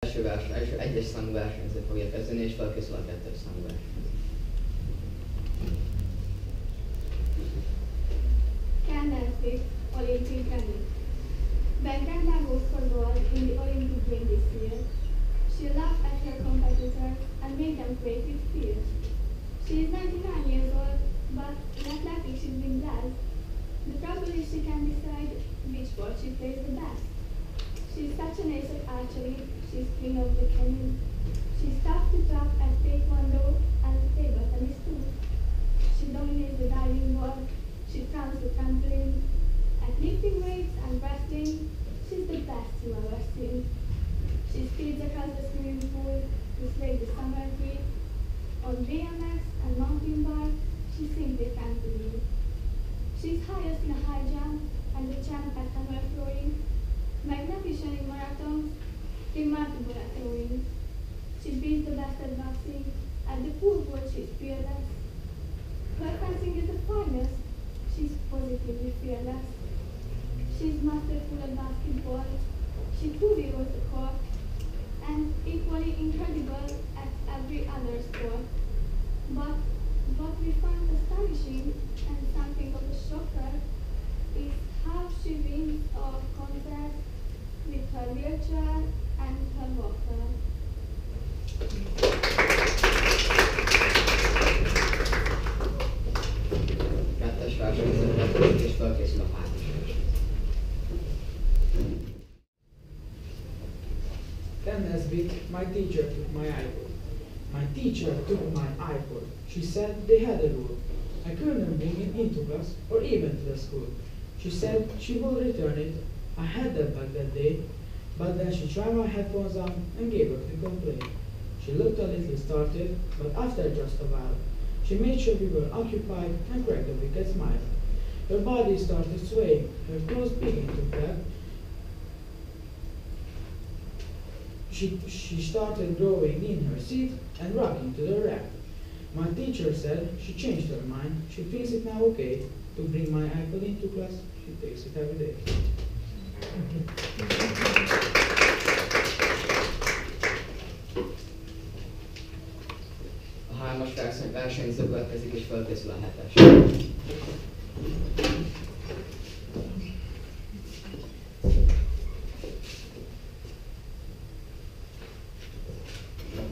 első egyes számú versenyző fogja kezdeni, és felkészül a kettes számú versenyző. Can't Olympic running. Beckham goes for gold in the Olympic Games this year. She laughed at her competitors and made them break with fear. She is 99 years old, but not lucky she's been blessed. The trouble is she can't decide which sport she plays the best. She's such an ace at archery, she's queen of the canyon. She's tough to top at taekwondo and table tennis too. She dominates the diving board, she counts the trampoline. At lifting weights and wrestling, she's the best you ever seen. She speeds across the swimming pool to slay the summer heat. On BMX and mountain bike, she simply can't believe. She's highest in a high jump and the champ at hammer throwing. Magnificent in marathons, remarkable at rowing. She beats the best at boxing, at the pool board she's fearless. Her fencing is the finest, she's positively fearless. She's masterful at basketball, she truly rolls the court, and equally incredible at every other sport. But what we find astonishing and something of a shocker is how she wins a contest with her wheelchair and her walker. Kettes versenyző következik, és felkészül a hármas versenyző. Then this week, my teacher took my iPod. My teacher took my iPod. She said they had a rule. I couldn't bring it into class or even to the school. She said she will return it. I had that back that day, but then she tried my headphones on and gave up the complaint. She looked a little startled, but after just a while, she made sure we were occupied and cracked a wicked smile. Her body started swaying, her clothes began to flap. She started growing in her seat and rocking to the rack. My teacher said she changed her mind. She thinks it now okay to bring my iPod into class. She takes it every day. A hármas versenyző következik, és felkészül a hetes.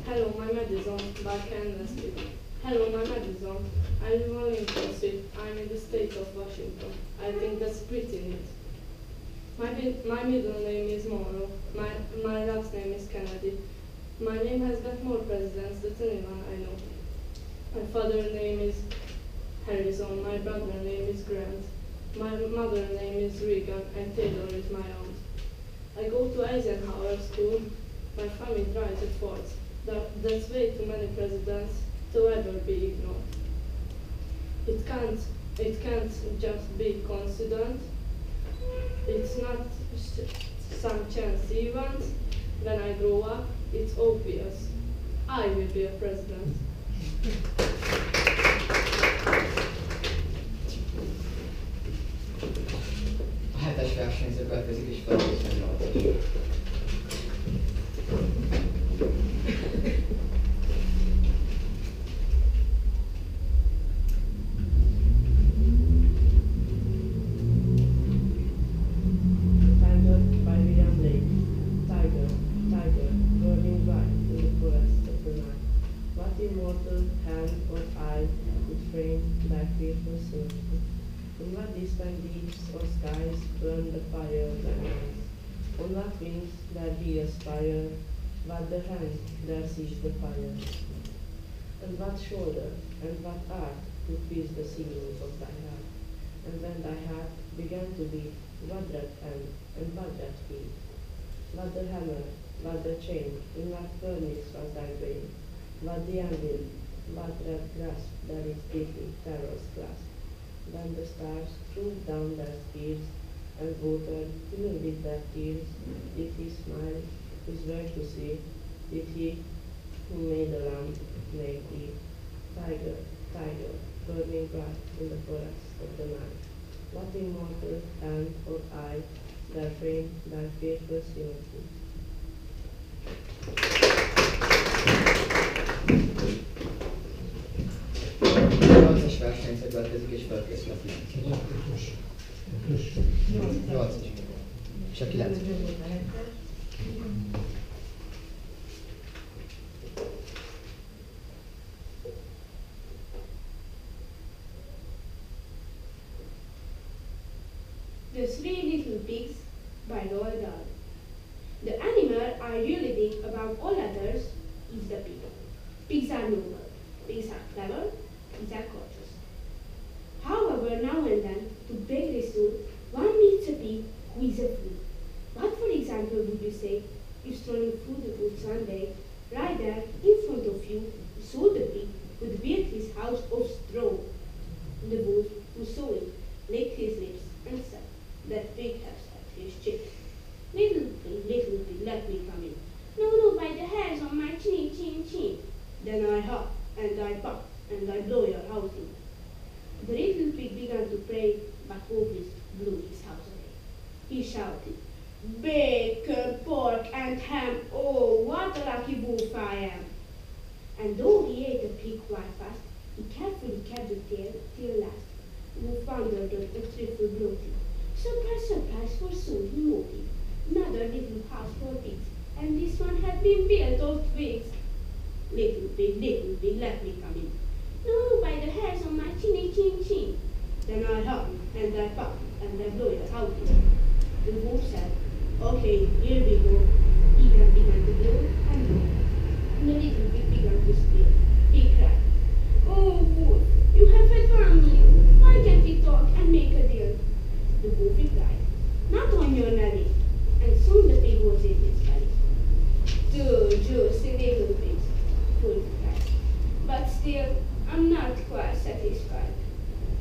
Hello, my Madison, by Kansas City. Hello, my Madison. I live on Lincoln Street. I'm in the state of Washington. I think that's pretty neat. My middle name is Monroe. My last name is Kennedy. My name has got more presidents than anyone I know. My father's name is Harrison. My brother's name is Grant. My mother's name is Reagan, and Taylor is my aunt. I go to Eisenhower School. My family drives at Ford. That's way too many presidents to ever be ignored. It can't just be coincidence. It's not some chance event. When I grow up, it's obvious. I will be a president. A hetes versenyző következik, és felkészül a nyolcas. Immortal hand or eye could frame thy fearful soul. On what distant deeps or skies burn the fire thine eyes? On what wings there be aspire? What the hand there sees the fire? And what shoulder and what art could pierce the sinews of thy heart? And when thy heart began to beat, what that hand and what that feet? What the hammer, what the chain, in what furnace was thy brain? What the anvil, what red grasp that is deeply terror's clasp? When the stars threw down their spears, and watered even with their tears, did he smile, his way to see? Did he, who made the lamb, make thee? Tiger, tiger, burning bright in the forest of the night. What immortal hand or eye, thy frame, thy fearless unity? következik, és felkészül a 9-es. 8-as. És a 9-es. The Three Little Pigs by Roald Dahl. The animal I really dig above all others is the pig. Pigs are noble, pigs are clever, pigs are courteous. However, now and then, to break this rule, one meets a pig who is a fool. What, for example, would you say if strolling through the woods one day, right there in front of you, you saw the pig who'd built his house of straw? The wolf who saw it licked his lips and said, "That pig has had his chick. Little pig, let me come in." "No, no, by the hairs on my chin, chin, chin." Then I huff, and I puff, and I blow your house in. The little pig began to pray, but Wolf blew his house away. He shouted, "Bacon, pork, and ham, oh, what a lucky wolf I am!" And though he ate the pig quite fast, he carefully kept the tail till last. Wolf wondered at the trifle bloated. Surprise, surprise, for soon he noted another little house for pigs, and this one had been built of twigs. Little pig, let me come in." "No, by the hairs on my chinny chin chin." Then I huff, and I puff, and I blow your house in. The wolf said, "Okay, here we go." He began to blow and blow. And the little pig began to squeal. He cried, "Oh, wolf, you have had one meal. Why can't we talk and make a deal?" The wolf replied, "Not on your nelly." And soon the pig was in his belly. "Two juicy little pigs," Wolf cried. "But still, I'm not quite satisfied.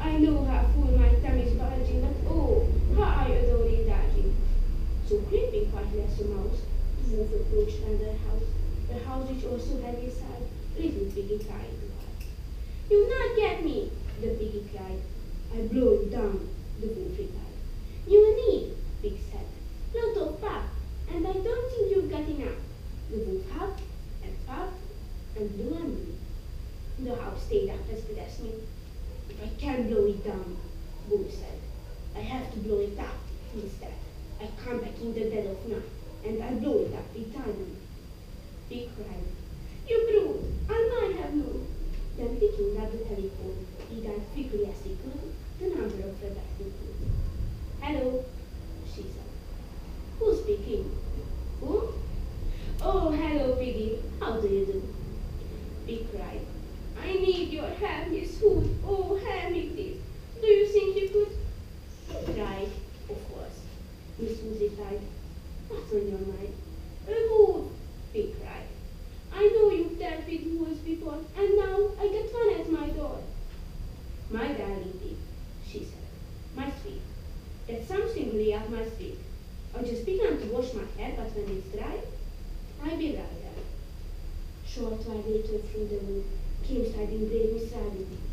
I know how full my tummy's bulging, but oh, how I adore indulging." So creeping quietly as a mouse, the wolf approached another house, the house which also had inside little piggy trying to hide. "You'll not get me," the piggy cried. "I blow you down," the wolf replied. "You need," pig said, "lot of pap, and I don't think you've got enough." The wolf huffed and puffed and blew and blew. The house stayed up as good as new. "If I can't blow it down," Wolf said, "I have to blow it up instead. I come back in the dead of night, and I blow it up eternally." Pig cried, "You brute, I might have known." Then picking up the telephone, he dialed quickly as he could the number of Rebecca. "Hello," she said. "Who's speaking?" "Who?" "Oh, hello, Piggy. How do you do?" Pig cried, "I need your help, Miss Hood. Oh, help me, please. Do you think you could?" Cried, "Of course." Miss Hood replied, "What's on your mind?" "A wolf," Pig cried. "I know you've dealt with wolves before, and now I get one at my door." "My darling Pig," she said, "my sweet, that's something really up my street. I just began to wash my hair, but when it's dry, I'll be right there." Short while later through the wood came striding brave Miss Riding Hood.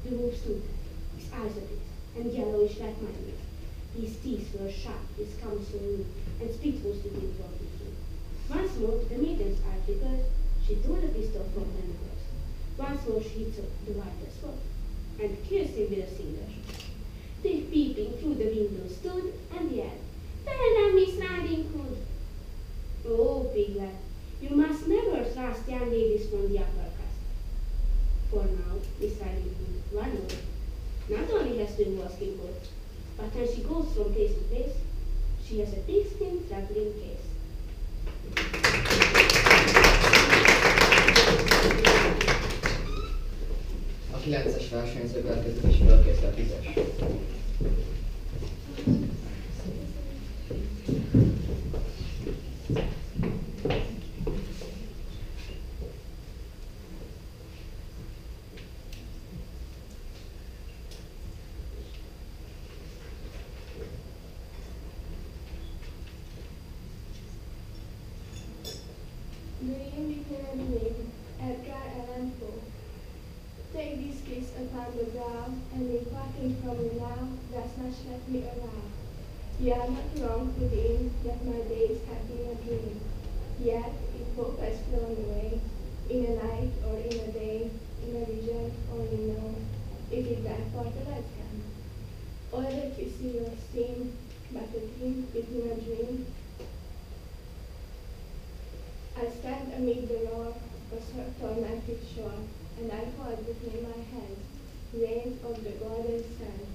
The wolf stood there, his eyes a bit, and yellowish like my ears. His teeth were sharp, his gums were new, and spit was the wind from his foot. Once more the maiden's eye flickered, she tore the pistol from her nose. Once more she hit the white spot, and kissed him with a cinder. They peeping through the window stood, and yelled, "Well now, Miss Riding Hood." "Oh, Piglet, you must never trust young ladies from the upper caste. For now, Miss Riding Hood, one more, not only has to wash skin coat, but when she goes from place to place, she has a pigskin traveling case." A 9-es versenyző következik, és felkészül a 10-es. Take this kiss upon the brow, and in parting from you now, thus much let me allow. You are not wrong within, that my days have been a dream. Yet, if hope has flown away, in a night or in a day, in a vision or in no, it is that part I stand amid the roar of tormented shore, and I hold between my hands grains of the golden sand.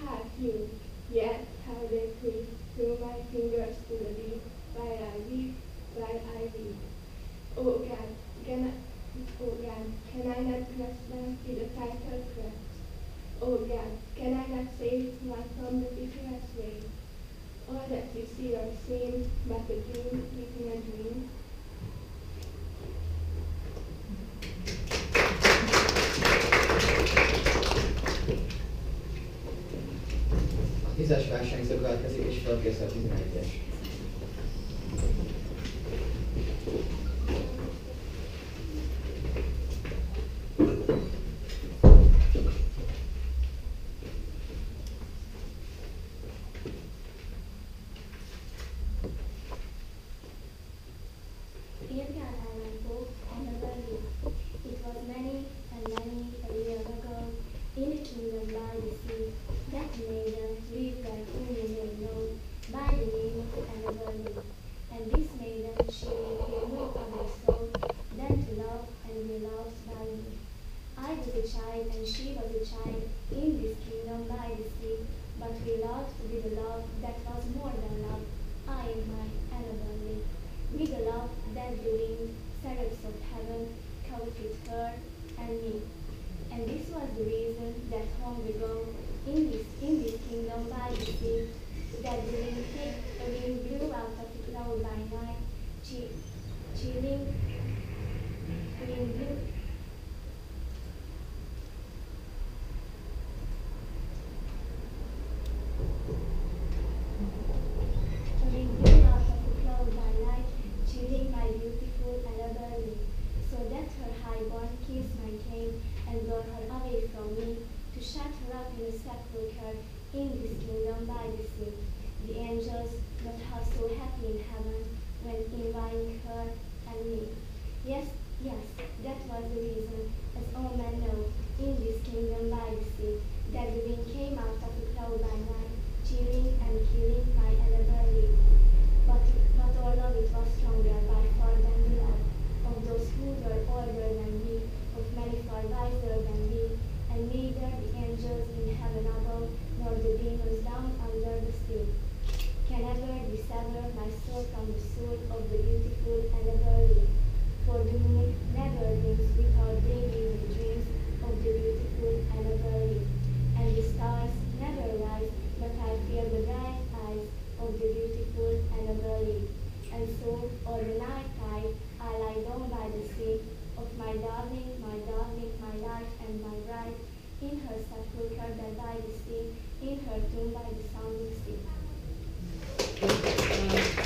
Hark you, yet how they creep through my fingers to the deep, while I weep, while I weep. Oh God, can I not grasp them with a tighter grasp? Oh God, can I not save one from the pitiless wave? All that you see or seem but a dream within a dream. A 10-es versenyző következik, és felkészül a 11-es.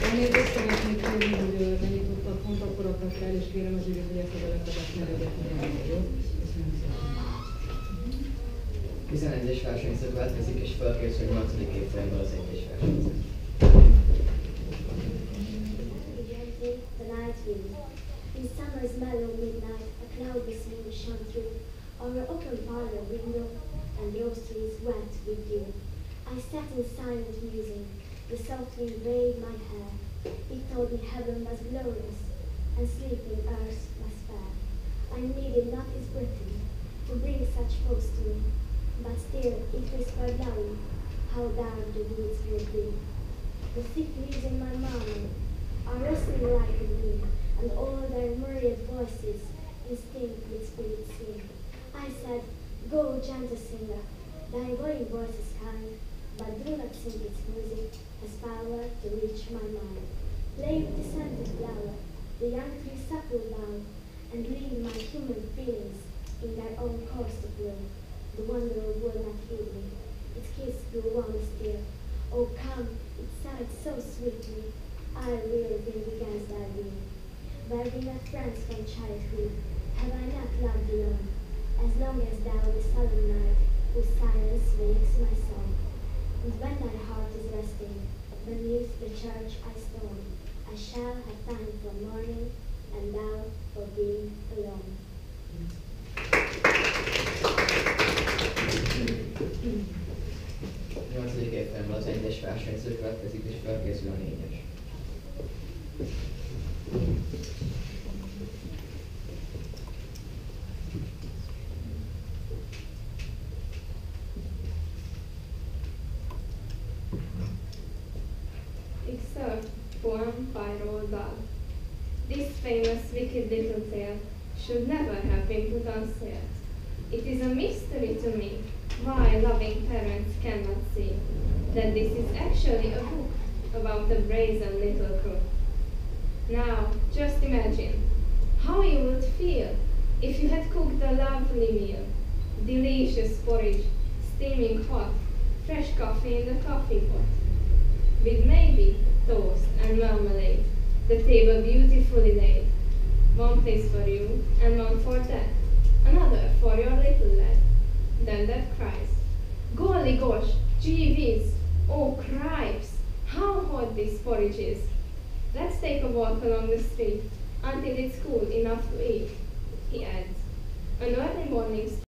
Elnézést szeretnék kérni, hogy mennyit tudtak pont, akkor adtak el, és kérem az ügyet, hogy ezt a beleteket megegetni. Jó? Köszönöm szépen. 11-es versenyző következik, és felkészül 8. évfolyamban az 1-es versenyző. The night wind. In summer's mellow midnight, a cloudless moon shone through our open parlor window, and rose trees wet with dew. I sat in silent musing. The soft wind waved my hair. It told me heaven was glorious, and sleeping earth was fair. I needed not its breathing to bring such hopes to me, but still it whispered loudly how dark the woods would be. The thick leaves in my mouth are rustling like a wind, and all their myriad voices instinct with spirit sing. I said, go, gentle singer, thy going voice is kind, but do not sing its music has power to reach my mind. Play with the scented flower, the young tree supple down, and leave my human feelings in their own course to flow. The wanderer will not heed me, its kiss grew warm still. Oh come, it sighed so sweetly, I will be against thy will. Were we not friends from childhood, have I not loved alone, as long as thou the solemn night, whose silence wakes my song. And when thy heart is resting, beneath the church I stone, I shall have time for mourning, and thou for being alone. Nyolcadik évfolyamban az 1-es versenyző következik, és felkészül a 4-es. poem by Roald Dahl. This famous wicked little tale should never have been put on sale. It is a mystery to me why loving parents cannot see that this is actually a book about a brazen little crook. Now, just imagine how you would feel if you had cooked a lovely meal, delicious porridge, steaming hot, fresh coffee in the coffee pot, with maybe toast and marmalade, the table beautifully laid. One place for you and one for Dad, another for your little lad. Then Dad cries, "Golly gosh, gee whiz, oh cripes, how hot this porridge is. Let's take a walk along the street until it's cool enough to eat," he adds. An early morning